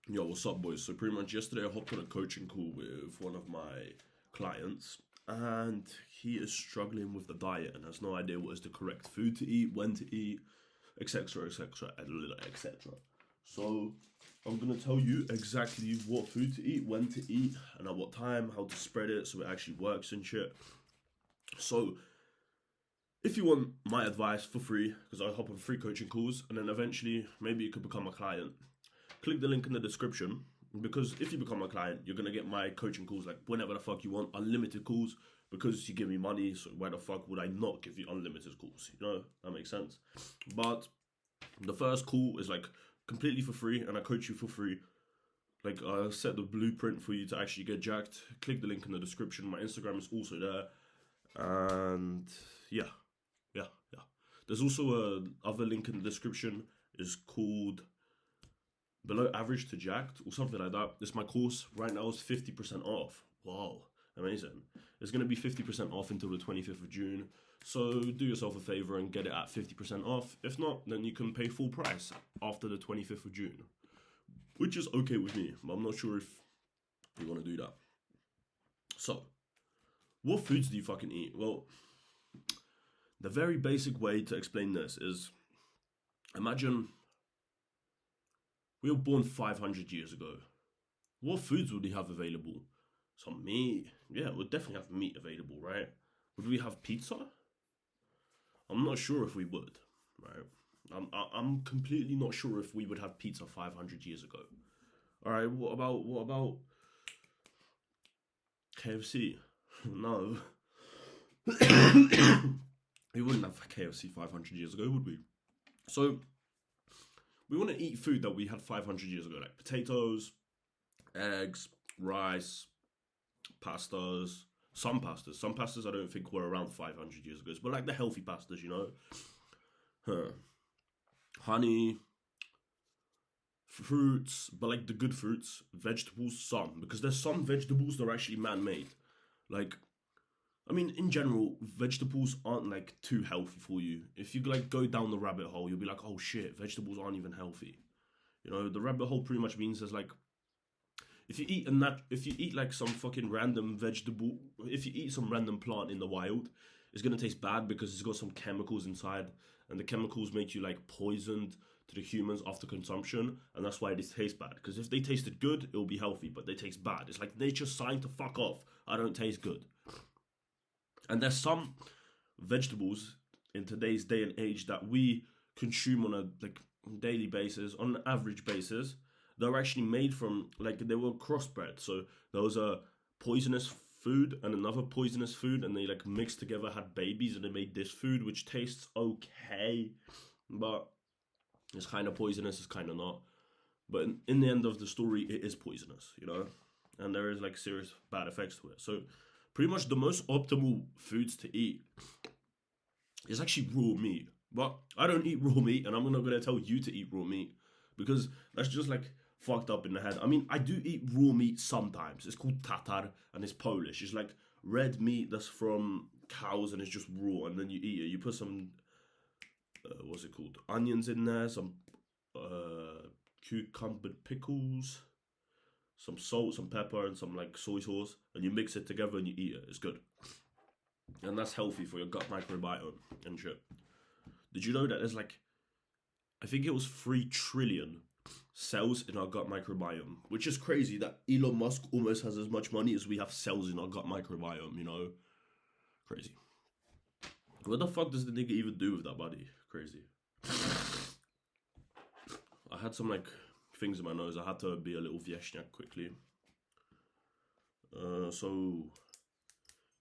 Yo, what's up, boys? So, pretty much yesterday, I hopped on a coaching call with one of my clients, and he is struggling with the diet and has no idea what is the correct food to eat, when to eat, etc., etc., etc. So, I'm gonna tell you exactly what food to eat, when to eat, and at what time, how to spread it so it actually works and shit. So, if you want my advice for free, because I hop on free coaching calls, and then eventually maybe you could become a client, click the link in the description, because if you become a client, you're gonna get my coaching calls like whenever the fuck you want, unlimited calls, because you give me money. So why the fuck would I not give you unlimited calls? You know, that makes sense. But the first call is like completely for free, and I coach you for free. Like, I set the blueprint for you to actually get jacked. Click the link in the description. My Instagram is also there, and yeah, yeah. There's also a other link in the description. Is called below average to jacked or something like that. It's my course. Right now it's 50% off. Wow, amazing. It's going to be 50% off until the 25th of June. So do yourself a favor and get it at 50% off. If not, then you can pay full price after the 25th of June, which is okay with me, but I'm not sure if you want to do that. So, what foods do you fucking eat? Well, the very basic way to explain this is, imagine we were born 500 years ago. What foods would we have available? Some meat. Yeah, we'd definitely have meat available, right? Would we have pizza? I'm not sure if we would, right? I'm completely not sure if we would have pizza 500 years ago. All right, what about KFC? No, we wouldn't have KFC 500 years ago, would we? So we want to eat food that we had 500 years ago, like potatoes, eggs, rice, pastas. Some pastas I don't think were around 500 years ago, but like the healthy pastas, you know. Huh. Honey, fruits, but like the good fruits, vegetables, some. Because there's some vegetables that are actually man made. Like, I mean, in general, vegetables aren't like too healthy for you. If you like go down the rabbit hole, you'll be like, oh shit, vegetables aren't even healthy. You know, the rabbit hole pretty much means there's like, if you eat like some fucking random vegetable, if you eat some random plant in the wild, it's gonna taste bad because it's got some chemicals inside, and the chemicals make you like poisoned to the humans after consumption, and that's why it tastes bad. Because if they tasted good, it will be healthy, but they taste bad. It's like nature's sign to fuck off. I don't taste good. And there's some vegetables in today's day and age that we consume on a like daily basis, on an average basis, they're actually made from like they were crossbred. So there was a poisonous food and another poisonous food, and they like mixed together, had babies, and they made this food which tastes okay, but it's kind of poisonous, it's kind of not. But in the end of the story, it is poisonous, you know, and there is like serious bad effects to it. So pretty much the most optimal foods to eat is actually raw meat. But I don't eat raw meat, and I'm not gonna tell you to eat raw meat because that's just like fucked up in the head. I mean, I do eat raw meat sometimes. It's called tatar, and it's Polish. It's like red meat that's from cows, and it's just raw, and then you eat it. You put some what's it called? Onions in there, some cucumber pickles, some salt, some pepper, and some like soy sauce, and you mix it together and you eat it. It's good, and that's healthy for your gut microbiome and shit. Did you know that there's like, I think it was 3 trillion cells in our gut microbiome, which is crazy that Elon Musk almost has as much money as we have cells in our gut microbiome, you know? Crazy. What the fuck does the nigga even do with that body? Crazy. I had some like things in my nose. I had to be a little Vieshniak quickly. So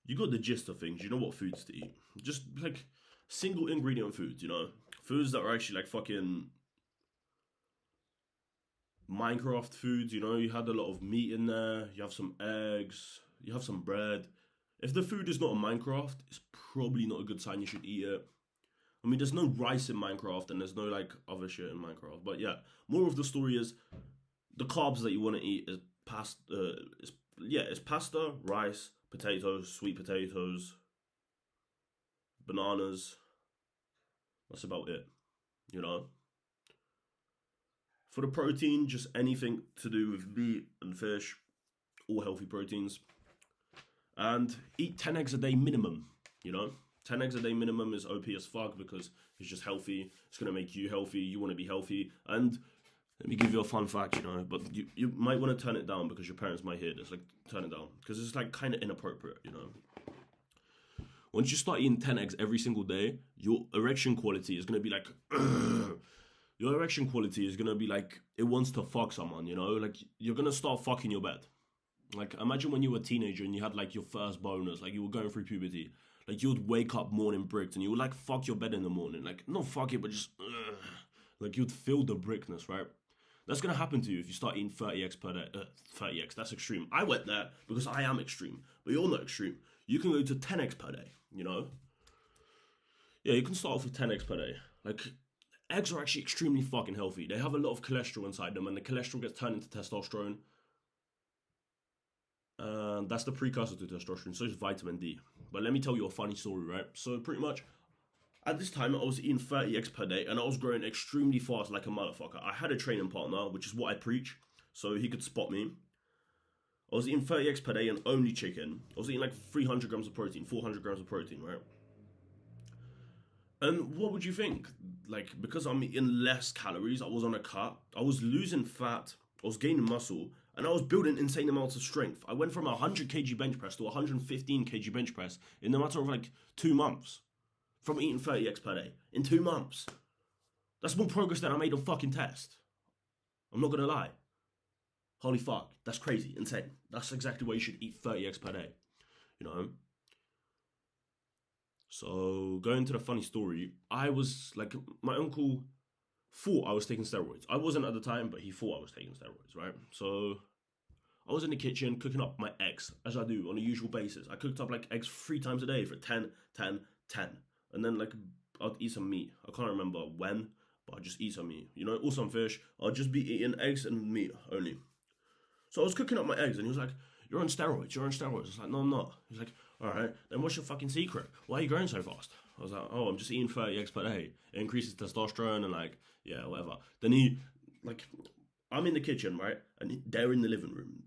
you got the gist of things. You know what foods to eat. Just like single ingredient foods, you know? Foods that are actually like fucking Minecraft foods, you know? You had a lot of meat in there, you have some eggs, you have some bread. If the food is not in Minecraft, it's probably not a good sign you should eat it. I mean, there's no rice in Minecraft and there's no like other shit in Minecraft. But yeah, more of the story is the carbs that you want to eat is pasta. It's pasta, rice, potatoes, sweet potatoes, bananas. That's about it, you know. For the protein, just anything to do with meat and fish, all healthy proteins. And eat 10 eggs a day minimum, you know? 10 eggs a day minimum is OP as fuck because it's just healthy. It's going to make you healthy. You want to be healthy. And let me give you a fun fact, you know, but you might want to turn it down because your parents might hear this. Like, turn it down because it's like kind of inappropriate, you know? Once you start eating 10 eggs every single day, your erection quality is going to be like, your erection quality is going to be like, it wants to fuck someone, you know? Like, you're going to start fucking your bed. Like, imagine when you were a teenager and you had, like, your first bonus, like, you were going through puberty. Like, you would wake up morning bricked and you would, like, fuck your bed in the morning. Like, not fuck it, but just, like, you'd feel the brickness, right? That's going to happen to you if you start eating 30 eggs per day. 30 eggs, that's extreme. I went there because I am extreme, but you're not extreme. You can go to 10 eggs per day, you know? Yeah, you can start off with 10 eggs per day. Like, eggs are actually extremely fucking healthy. They have a lot of cholesterol inside them, and the cholesterol gets turned into testosterone. That's the precursor to testosterone, so is vitamin D. But let me tell you a funny story, right? So pretty much, at this time, I was eating 30 eggs per day, and I was growing extremely fast like a motherfucker. I had a training partner, which is what I preach, so he could spot me. I was eating 30 eggs per day and only chicken. I was eating like 300 grams of protein, 400 grams of protein, right? And what would you think? Like, because I'm eating less calories, I was on a cut, I was losing fat, I was gaining muscle, and I was building insane amounts of strength. I went from a 100 kg bench press to a 115 kg bench press in the matter of like 2 months. From eating 30 eggs per day. In 2 months. That's more progress than I made on fucking test. I'm not gonna lie. Holy fuck. That's crazy. Insane. That's exactly why you should eat 30 eggs per day. You know? So, going to the funny story, I was like, my uncle thought I was taking steroids. I wasn't at the time, but he thought I was taking steroids, right? So, I was in the kitchen cooking up my eggs, as I do on a usual basis. I cooked up like eggs 3 times a day for 10, 10, 10. And then like, I'd eat some meat. I can't remember when, but I'd just eat some meat. You know, or some fish. I'd just be eating eggs and meat only. So I was cooking up my eggs and he was like, you're on steroids, you're on steroids. I was like, no, I'm not. He's like, alright, then what's your fucking secret? Why are you growing so fast? I was like, oh, I'm just eating 30 eggs per day. It increases testosterone and like, yeah, whatever. Then he, like, I'm in the kitchen, right? And they're in the living room.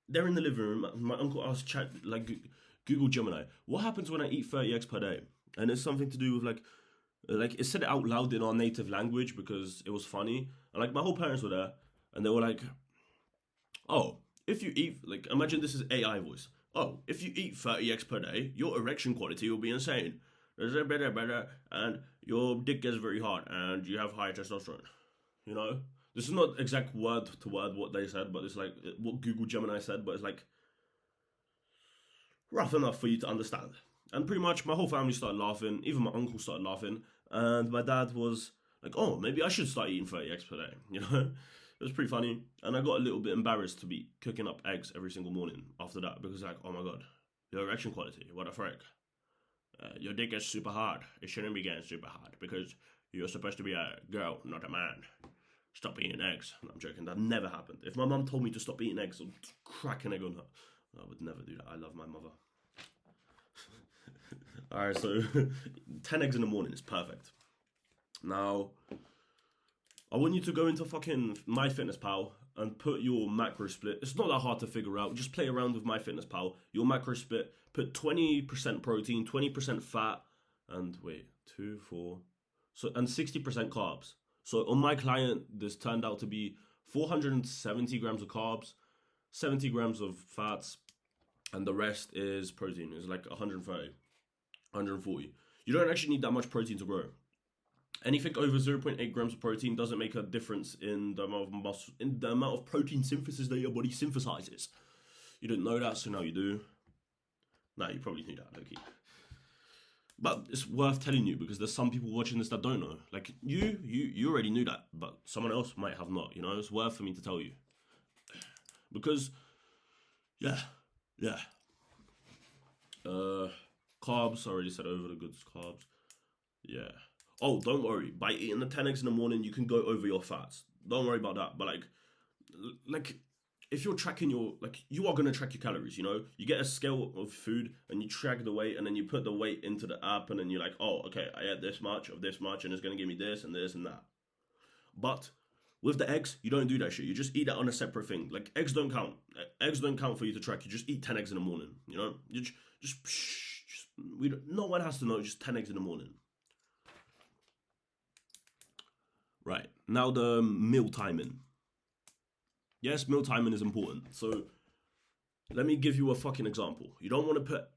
They're in the living room. My uncle asked chat, like, Google Gemini, what happens when I eat 30 eggs per day? And it's something to do with like it said it out loud in our native language because it was funny. And like my whole parents were there and they were like, oh, if you eat, like, imagine this is AI voice. Oh, if you eat 30 eggs per day, your erection quality will be insane. And your dick gets very hard and you have higher testosterone. You know? This is not exact word to word what they said, but it's like what Google Gemini said, but it's like rough enough for you to understand. And pretty much my whole family started laughing. Even my uncle started laughing. And my dad was like, oh, maybe I should start eating 30 eggs per day. You know? It was pretty funny. And I got a little bit embarrassed to be cooking up eggs every single morning after that. Because like, oh my god, your erection quality, what the frick. Your dick is super hard. It shouldn't be getting super hard. Because you're supposed to be a girl, not a man. Stop eating eggs. No, I'm joking. That never happened. If my mum told me to stop eating eggs, I'd crack an egg on her. I would never do that. I love my mother. Alright, so 10 eggs in the morning is perfect. Now, I want you to go into fucking MyFitnessPal and put your macro split. It's not that hard to figure out. Just play around with MyFitnessPal. Your macro split, put 20% protein, 20% fat, and wait, 2, 4, so and 60% carbs. So on my client, this turned out to be 470 grams of carbs, 70 grams of fats, and the rest is protein. It's like 130. 140. You don't actually need that much protein to grow. Anything over 0.8 grams of protein doesn't make a difference in the amount of protein synthesis that your body synthesizes. You didn't know that, so now you do. Nah, you probably knew that, Loki. But it's worth telling you because there's some people watching this that don't know. Like you already knew that, but someone else might have not. You know, it's worth for me to tell you because, yeah. Carbs, I already said over the goods, carbs. Yeah. Oh, don't worry. By eating the 10 eggs in the morning, you can go over your fats. Don't worry about that. But like, if you're tracking you are going to track your calories, you know? You get a scale of food and you track the weight and then you put the weight into the app and then you're like, oh, okay, I ate this much of this much and it's going to give me this and this and that. But With the eggs, you don't do that shit. You just eat that on a separate thing. Like, eggs don't count. Eggs don't count for you to track. You just eat 10 eggs in the morning, you know? You no one has to know, just 10 eggs in the morning. Right, now the meal timing. Yes, meal timing is important. So, let me give you a fucking example. You don't want to put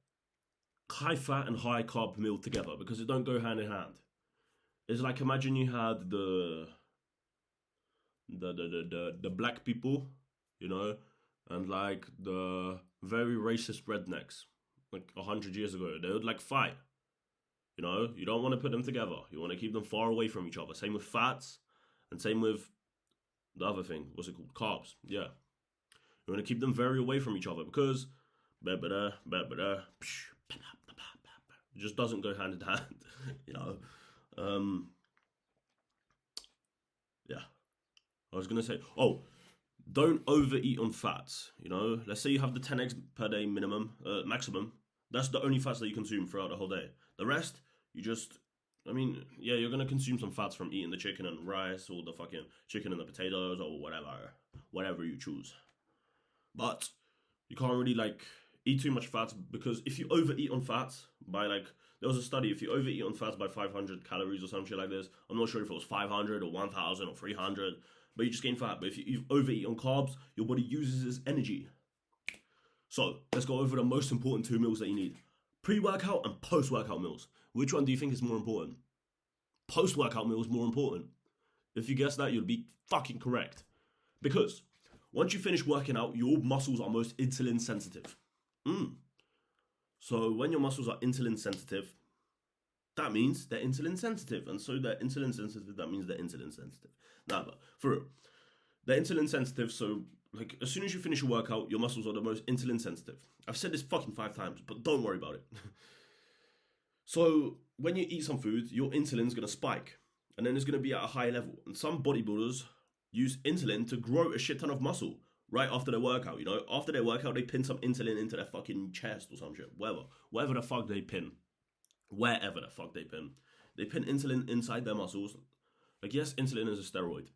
high fat and high carb meal together because it don't go hand in hand. It's like, imagine you had the black people, you know, and like the very racist rednecks, like 100 years ago. They would like fight. You know, you don't want to put them together. You want to keep them far away from each other. Same with fats, and same with the other thing. What's it called? Carbs. Yeah. You want to keep them very away from each other because it just doesn't go hand in hand, you know. Yeah. I was gonna say, don't overeat on fats. You know, let's say you have the 10 eggs per day minimum, maximum. That's the only fats that you consume throughout the whole day. The rest, you're gonna consume some fats from eating the chicken and rice, or the fucking chicken and the potatoes, or whatever you choose. But you can't really like eat too much fats, because if you overeat on fats by like, there was a study, if you overeat on fats by 500 calories or some shit like this, I'm not sure if it was 500 or 1,000 or 300, but you just gain fat. But if you overeat on carbs, your body uses its energy. So let's go over the most important 2 meals that you need: pre-workout and post-workout meals. Which one do you think is more important? Post-workout meal is more important. If you guess that, you'll be fucking correct. Because once you finish working out, your muscles are most insulin sensitive. So when your muscles are insulin sensitive, that means they're insulin sensitive. And so they're insulin sensitive, that means they're insulin sensitive. Nah, but for real, they're insulin sensitive, so like as soon as you finish your workout, your muscles are the most insulin sensitive. I've said this fucking 5 times, but don't worry about it. So when you eat some food, your insulin's gonna spike, and then it's gonna be at a high level. And some bodybuilders use insulin to grow a shit ton of muscle right after their workout, you know? After their workout, they pin some insulin into their fucking chest or some shit. Wherever the fuck they pin. Wherever the fuck they pin. They pin insulin inside their muscles. Like, yes, insulin is a steroid.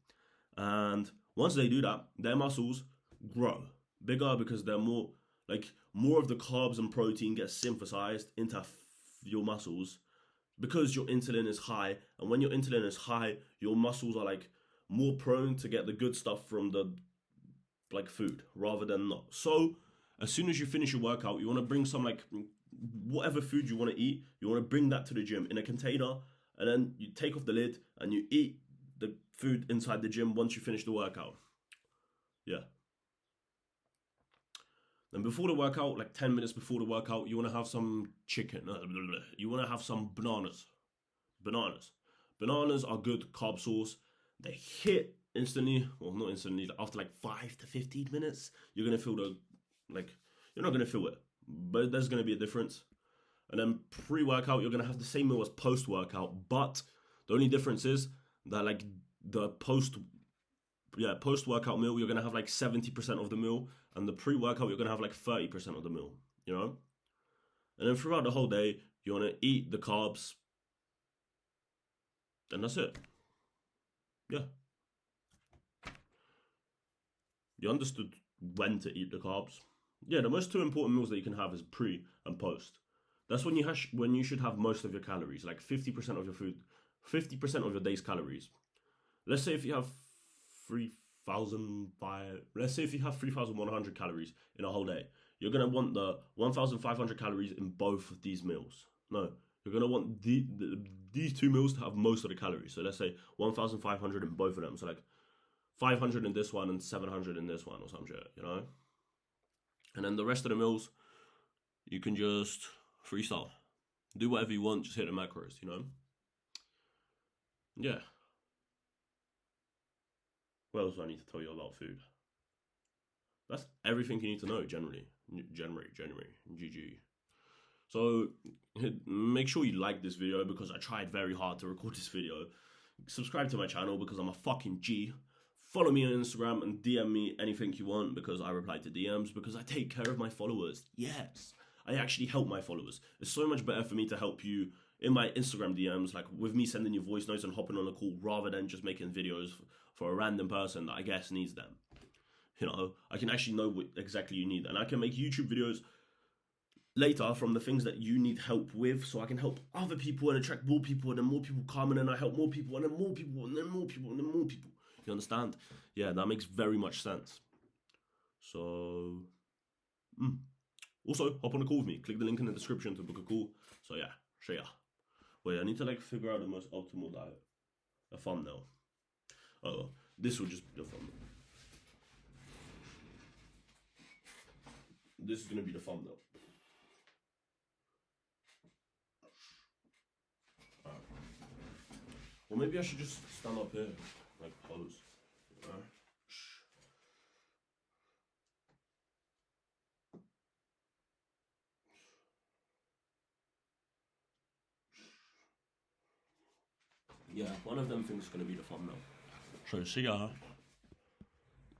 And once they do that, their muscles grow bigger because they're more of the carbs and protein gets synthesized into your muscles because your insulin is high. And when your insulin is high, your muscles are like more prone to get the good stuff from the like food rather than not. So as soon as you finish your workout, you want to bring some like whatever food you want to eat, you want to bring that to the gym in a container, and then you take off the lid and you eat the food inside the gym once you finish the workout. Yeah. Then before the workout, like 10 minutes before the workout, you want to have some chicken. You want to have some bananas. Bananas are good carb source. They hit instantly, well, not instantly, after like 5 to 15 minutes, you're going to feel you're not going to feel it, but there's going to be a difference. And then pre-workout, you're going to have the same meal as post-workout, but the only difference is that like the post-workout meal, you're going to have like 70% of the meal, and the pre-workout, you're going to have like 30% of the meal, you know? And then throughout the whole day, you want to eat the carbs, and that's it. Yeah. You understood when to eat the carbs? Yeah, the most 2 important meals that you can have is pre and post. That's when you should have most of your calories, like 50% of your food, 50% of your day's calories. Let's say if you have 3,100 calories in a whole day, you're gonna want the 1,500 calories in both of these meals. No, you're gonna want these 2 meals to have most of the calories. So let's say 1,500 in both of them. So like 500 in this one and 700 in this one or some shit, you know? And then the rest of the meals, you can just freestyle. Do whatever you want, just hit the macros, you know? Yeah. What else do I need to tell you about food? That's everything you need to know, generally. GG. So, make sure you like this video because I tried very hard to record this video. Subscribe to my channel because I'm a fucking G. Follow me on Instagram and DM me anything you want because I reply to DMs because I take care of my followers. Yes, I actually help my followers. It's so much better for me to help you in my Instagram DMs, like with me sending you voice notes and hopping on a call rather than just making videos for a random person that I guess needs them. You know, I can actually know what exactly you need, and I can make YouTube videos later from the things that you need help with, so I can help other people and attract more people, and then more people come, and then I help more people, and then more people, and then more people, and then more people. You understand? Yeah, that makes very much sense. So, also hop on a call with me. Click the link in the description to book a call. So yeah, Wait, I need to like figure out the most optimal diet. A thumbnail. Oh, this will just be the thumbnail. This is gonna be the thumbnail. Or maybe I should just stand up here, like pose. Yeah, one of them things is gonna be the thumbnail. So see ya.